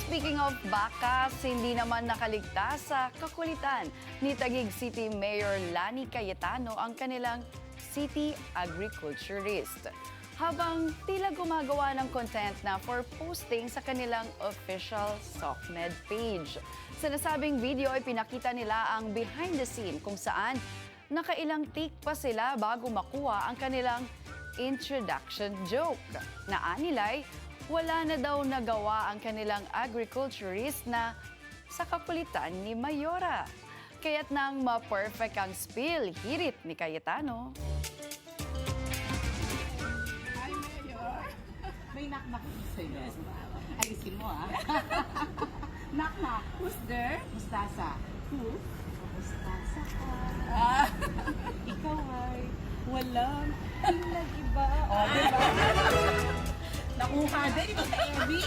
Speaking of bakas, hindi naman nakaligtas sa kakulitan ni Taguig City Mayor Lani Cayetano ang kanilang city agriculturist. Habang tila gumagawa ng content na for posting sa kanilang official SOCMED page. Sa nasabing video ay pinakita nila ang behind the scene kung saan nakailang take pa sila bago makuha ang kanilang introduction joke. Na anilay, wala na daw nagawa ang kanilang agriculturist na sa kakulitan ni Mayora. Kaya't nang ma-perfect ang spill, hirit ni Cayetano. Hi, Mayor! May knock-knock sa'yo. Ayusin mo, ah. Knock-knock. Who's there? Mustasa. Who? Mustasa ka. Ikaw ay walang pinag-iba. Oh, diba? Nakuha din, ito sa Abby.